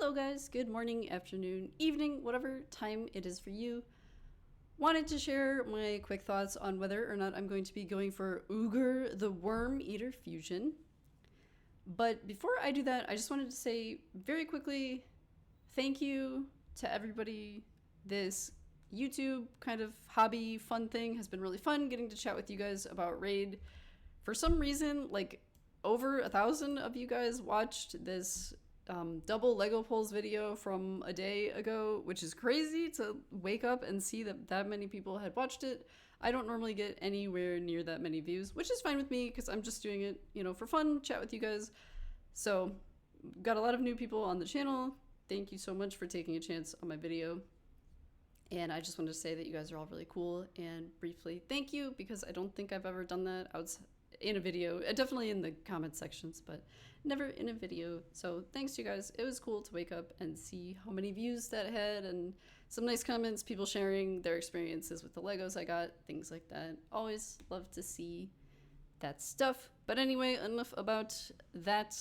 Hello guys, good morning, afternoon, evening, whatever time it is for you. Wanted to share my quick thoughts on whether or not I'm going to be going for Ugir the Wyrmeater fusion. But before I do that, I just wanted to say very quickly, thank you to everybody. This YouTube kind of hobby fun thing has been really fun, getting to chat with you guys about Raid. For some reason, like over 1,000 of you guys watched this double Lego pulls video from a day ago, which is crazy to wake up and see that many people had watched it. I don't normally get anywhere near that many views, which is fine with me because I'm just doing it, for fun, chat with you guys. So got a lot of new people on the channel. Thank you so much for taking a chance on my video. And I just wanted to say that you guys are all really cool, and briefly thank you, because I don't think I've ever done that outside in a video, definitely in the comment sections, but never in a video. So thanks to you guys. It was cool to wake up and see how many views that had, and some nice comments, people sharing their experiences with the Legos I got, things like that. Always love to see that stuff. But anyway, enough about that.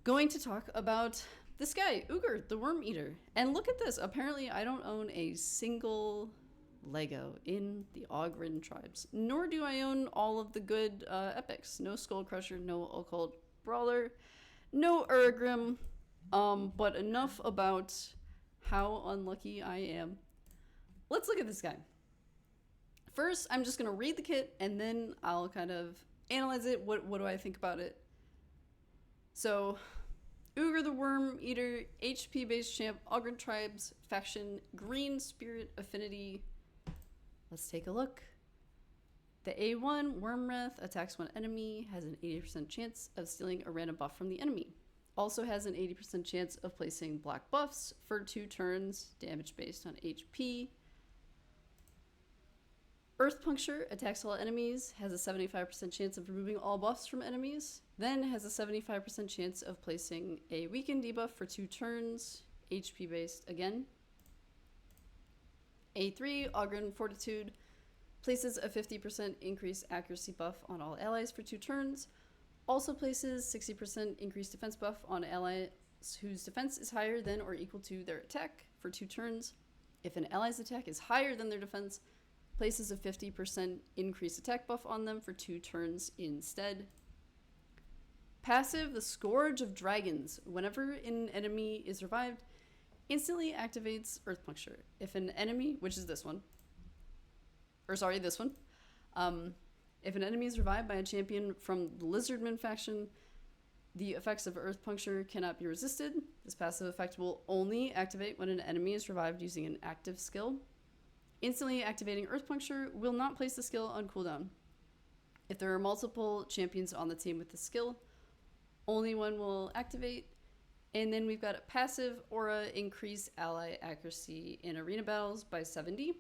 Going to talk about this guy, Ugir the Wyrmeater. And look at this. Apparently I don't own a single Lego in the Ugir tribes, nor do I own all of the good epics. No Skull Crusher, no Occult Brawler, no Urgrim, but enough about how unlucky I am. Let's look at this guy. First, I'm just going to read the kit, and then I'll kind of analyze it. What do I think about it? So, Ugir the Wyrmeater, HP-based champ, Ugir tribes, faction, green spirit affinity. Let's take a look. The A1 Wyrmwrath attacks one enemy, has an 80% chance of stealing a random buff from the enemy. Also has an 80% chance of placing black buffs for 2 turns, damage based on HP. Earth Puncture attacks all enemies, has a 75% chance of removing all buffs from enemies, then has a 75% chance of placing a weakened debuff for 2 turns, HP based again. A3, Ugir Fortitude, places a 50% increased accuracy buff on all allies for 2 turns, also places 60% increased defense buff on allies whose defense is higher than or equal to their attack for 2 turns. If an ally's attack is higher than their defense, places a 50% increased attack buff on them for 2 turns instead. Passive, the Scourge of Dragons. Whenever an enemy is revived, instantly activates Earth Puncture. If an enemy, which is this one, if an enemy is revived by a champion from the Lizardman faction, the effects of Earth Puncture cannot be resisted. This passive effect will only activate when an enemy is revived using an active skill. Instantly activating Earth Puncture will not place the skill on cooldown. If there are multiple champions on the team with the skill, only one will activate. And then we've got a passive aura, increase ally accuracy in arena battles by 70.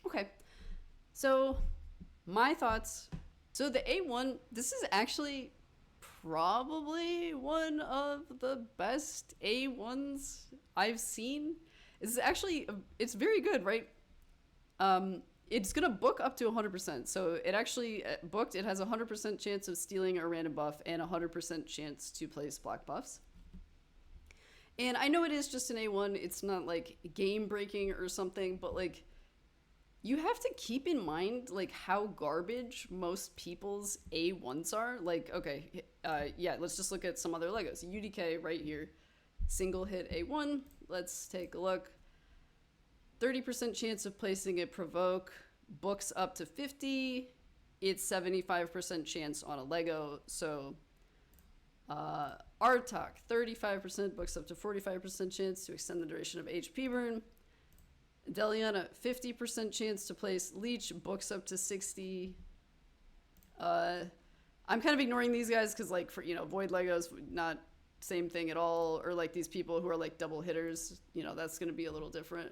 Okay, so my thoughts. So the A1, this is actually probably one of the best A1s I've seen. This is actually, it's very good, right? It's going to book up to 100%. So it actually booked, it has a 100% chance of stealing a random buff and a 100% chance to place black buffs. And I know it is just an A1. It's not like game breaking or something, but like you have to keep in mind like how garbage most people's A1s are. Like, okay, yeah, let's just look at some other Legos. UDK right here, single hit A1. Let's take a look. 30% chance of placing a provoke, books up to 50. It's 75% chance on a Lego. So Artok, 35%, books up to 45% chance to extend the duration of HP burn. Deliana, 50% chance to place Leech, books up to 60. I'm kind of ignoring these guys because like for, Void Legos, not same thing at all. Or like these people who are like double hitters, that's going to be a little different.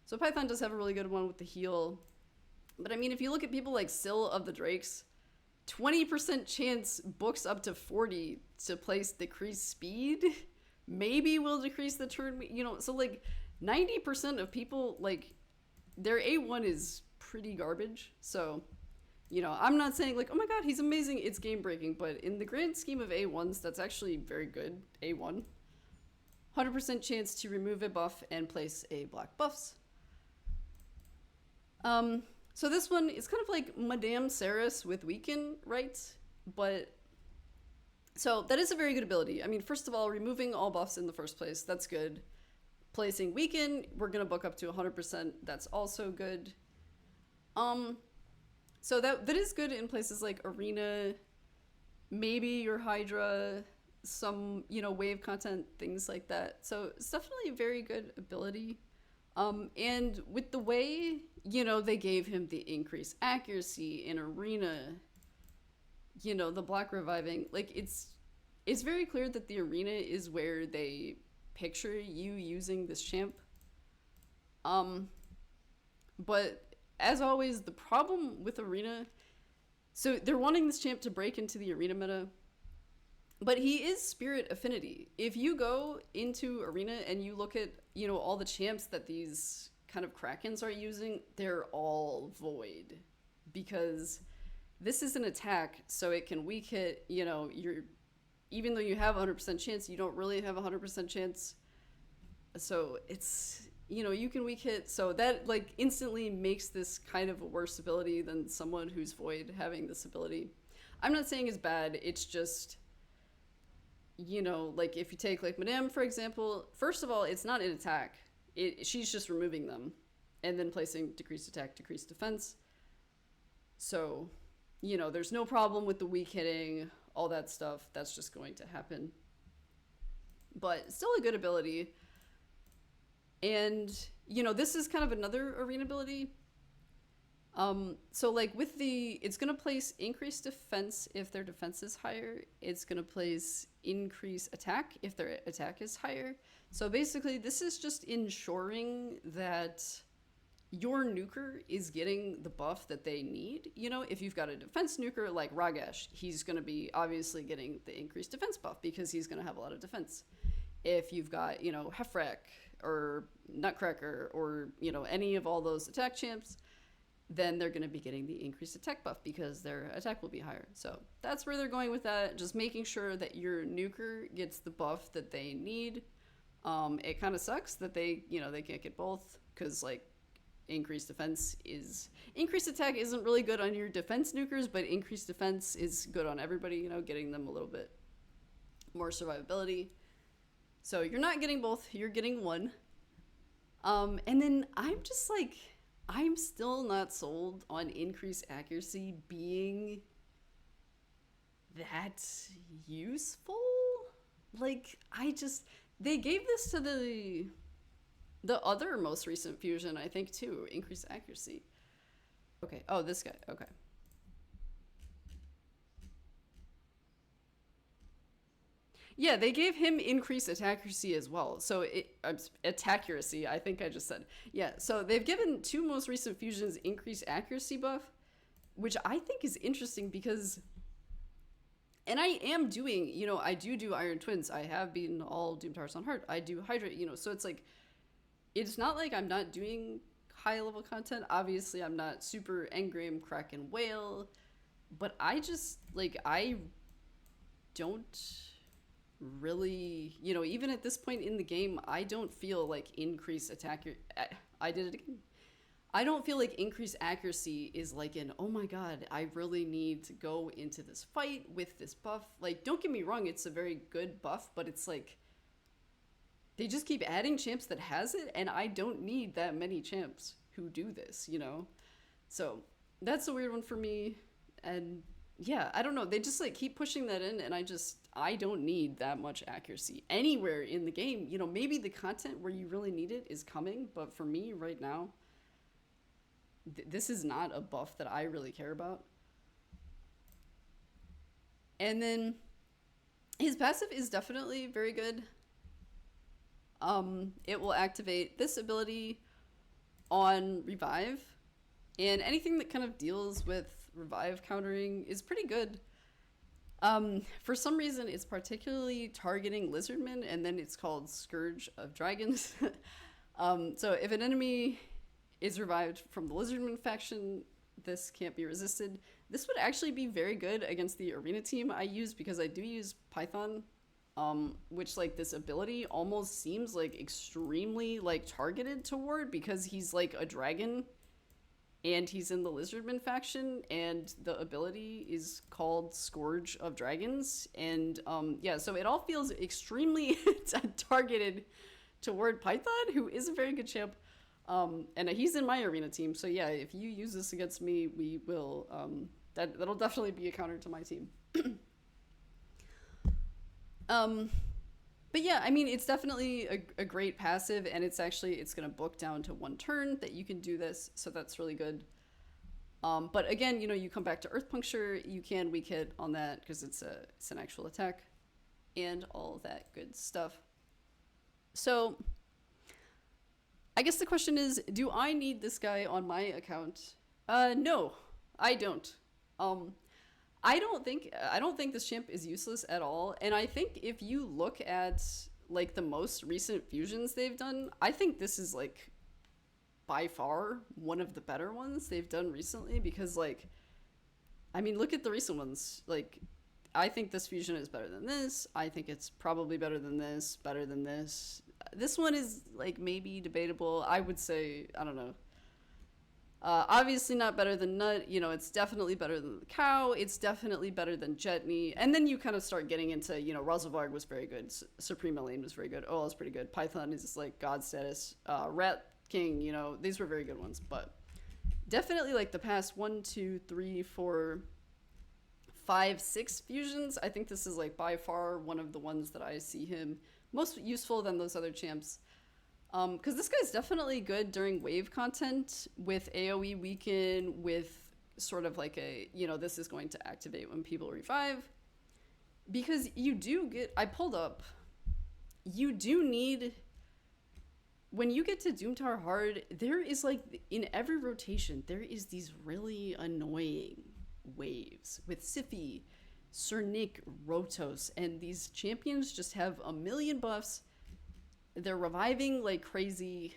So Python does have a really good one with the heal. But I mean, if you look at people like Syl of the Drakes, 20% chance books up to 40 to place decreased speed. Maybe will decrease the turn, so like 90% of people, like their A1 is pretty garbage. So You know, I'm not saying like, oh my god, he's amazing, it's game breaking, but in the grand scheme of A1s, that's actually very good. A1. 100% chance to remove a buff and place a black buffs. So this one is kind of like Madame Saris with Weaken, right? But so that is a very good ability. I mean, first of all, removing all buffs in the first place, that's good. Placing Weaken, we're gonna book up to 100%. That's also good. So that is good in places like Arena, maybe your Hydra, some, you know, wave content, things like that. So it's definitely a very good ability. And with the way, you know, they gave him the increased accuracy in Arena, you know, the black reviving, like it's very clear that the Arena is where they picture you using this champ. But as always, the problem with Arena, so they're wanting this champ to break into the Arena meta, but he is Spirit Affinity. If you go into Arena and you look at, you know, all the champs that these kind of Krakens are using, they're all Void. Because this is an attack, so it can weak hit, you know, even though you have a 100% chance, you don't really have a 100% chance. So it's, you know, you can weak hit, so that like instantly makes this kind of a worse ability than someone who's Void having this ability. I'm not saying it's bad, it's just, you know, like if you take like Madame, for example, first of all, it's not an attack. She's just removing them and then placing decreased attack, decreased defense. So, you know, there's no problem with the weak hitting, all that stuff. That's just going to happen. But still a good ability. And, you know, this is kind of another Arena ability. So like with it's going to place increased defense if their defense is higher. It's going to place increased attack if their attack is higher. So basically this is just ensuring that your nuker is getting the buff that they need. You know, if you've got a defense nuker like Ragash, he's going to be obviously getting the increased defense buff because he's going to have a lot of defense. If you've got, you know, Hefrek or Nutcracker or, you know, any of all those attack champs, then they're going to be getting the increased attack buff because their attack will be higher. So that's where they're going with that, just making sure that your nuker gets the buff that they need. It kind of sucks that they, you know, they can't get both because like increased attack isn't really good on your defense nukers, but increased defense is good on everybody, you know, getting them a little bit more survivability. So you're not getting both, you're getting one. And then I'm just like, I'm still not sold on increased accuracy being that useful. Like, they gave this to the other most recent fusion, I think, too. Increased accuracy. Okay. Oh, this guy. Okay. Yeah, they gave him increased accuracy as well. So attaccuracy, I think I just said. Yeah, so they've given two most recent fusions increased accuracy buff, which I think is interesting because, and I am doing, you know, I do Iron Twins. I have beaten all Doomed Hearts on Heart. I do Hydra, you know, so it's like, it's not like I'm not doing high level content. Obviously, I'm not super Engram, Kraken, Whale, but I just, like, I don't really, you know, even at this point in the game, I don't feel like increased attack. I did it again. I don't feel like increased accuracy is like an, oh my god, I really need to go into this fight with this buff. Like, don't get me wrong, it's a very good buff, but it's like, they just keep adding champs that has it, and I don't need that many champs who do this, you know? So, that's a weird one for me, and yeah, I don't know, they just like keep pushing that in, and I don't need that much accuracy anywhere in the game. You know, maybe the content where you really need it is coming, but for me right now, this is not a buff that I really care about. And then his passive is definitely very good. It will activate this ability on revive, and anything that kind of deals with revive countering is pretty good. For some reason, it's particularly targeting lizardmen, and then it's called Scourge of Dragons. So if an enemy is revived from the lizardman faction, this can't be resisted. this would actually be very good against the arena team I use, because I do use Python, which like this ability almost seems like extremely like targeted toward, because he's like a dragon and he's in the Lizardman faction, and the ability is called Scourge of Dragons. And yeah, so it all feels extremely targeted toward Python, who is a very good champ. And he's in my arena team, so yeah, if you use this against me, we will, that'll definitely be a counter to my team. But yeah, I mean, it's definitely a great passive, and it's going to book down to 1 turn that you can do this, so that's really good. But again, you come back to Earth Puncture, you can weak hit on that because it's an actual attack, and all that good stuff. So I guess the question is, do I need this guy on my account? No, I don't. I don't think this champ is useless at all, and I think if you look at like the most recent fusions they've done, I think this is like by far one of the better ones they've done recently, because like, I mean, look at the recent ones. Like, I think this fusion is better than this. I think it's probably better than this, better than this. This one is like maybe debatable. I would say, I don't know. Obviously not better than Nut. It's definitely better than the Cow. It's definitely better than Jetney. And then you kind of start getting into, Rosalvarg was very good. Supreme Elaine was very good. Oh, it's pretty good. Python is just like God status. Rat King, these were very good ones. But definitely like the past 1, 2, 3, 4, 5, 6 fusions, I think this is like by far one of the ones that I see him most useful than those other champs. Because this guy's definitely good during wave content with AoE weaken, with sort of like this is going to activate when people revive. Because you do get, I pulled up, you do need, when you get to Doom Tower hard, there is like, in every rotation, there is these really annoying waves with Siphi, Sir Nick, Rotos, and these champions just have a million buffs. They're reviving like crazy.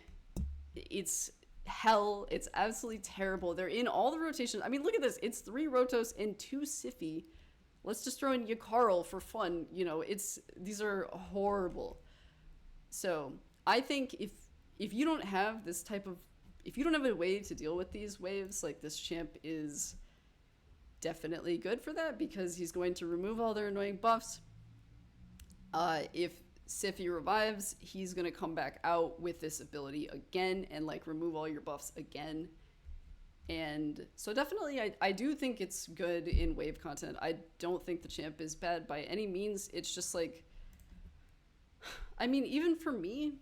It's hell. It's absolutely terrible. They're in all the rotations. I mean, look at this. It's 3 Rotos and 2 Siphi. Let's just throw in Yakarl for fun. These are horrible. So I think if you don't have this type of, if you don't have a way to deal with these waves, like this champ is definitely good for that, because he's going to remove all their annoying buffs. If Siphi revives, he's going to come back out with this ability again and like remove all your buffs again. And so definitely I do think it's good in wave content. I don't think the champ is bad by any means. It's just like, I mean, even for me,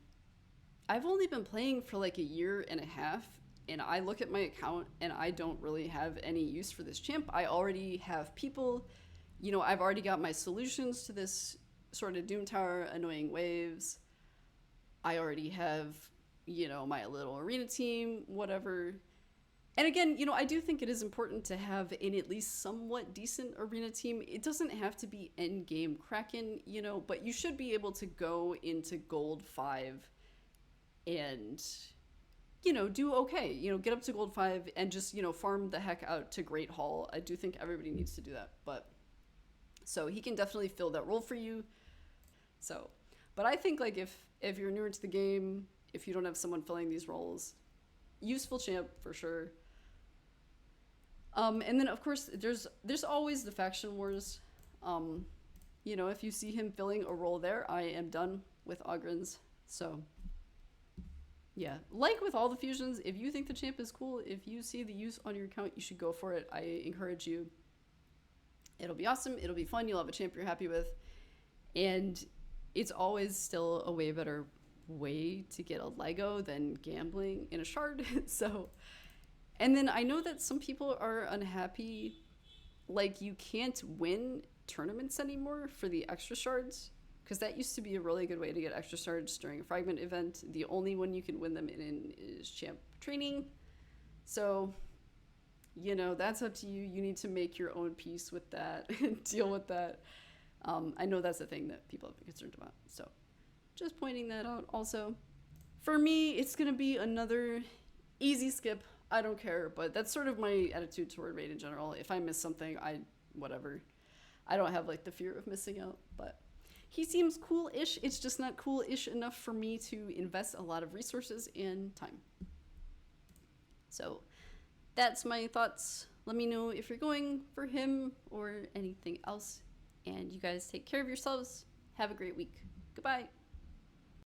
I've only been playing for like a year and a half, and I look at my account and I don't really have any use for this champ. I already have people, I've already got my solutions to this sort of Doom Tower annoying waves. I already have, my little arena team, whatever. And again, I do think it is important to have an at least somewhat decent arena team. It doesn't have to be end game Kraken, but you should be able to go into Gold 5 and, do okay. Get up to Gold 5 and just, farm the heck out to Great Hall. I do think everybody needs to do that. But so he can definitely fill that role for you. So, but I think like if you're newer to the game, if you don't have someone filling these roles, useful champ for sure. And then of course there's always the faction wars. If you see him filling a role there, I am done with Ogrins. So yeah, like with all the fusions, if you think the champ is cool, if you see the use on your account, you should go for it. I encourage you. It'll be awesome. It'll be fun. You'll have a champ you're happy with. And it's always still a way better way to get a Lego than gambling in a shard. So, and then I know that some people are unhappy, like you can't win tournaments anymore for the extra shards, because that used to be a really good way to get extra shards during a fragment event. The only one you can win them in is champ training. So, that's up to you. You need to make your own peace with that and deal with that. I know that's a thing that people have been concerned about. So just pointing that out. Also, for me, it's going to be another easy skip. I don't care. But that's sort of my attitude toward Raid in general. If I miss something, whatever. I don't have like the fear of missing out. But he seems cool-ish. It's just not cool-ish enough for me to invest a lot of resources and time. So that's my thoughts. Let me know if you're going for him or anything else. And you guys take care of yourselves. Have a great week. Goodbye.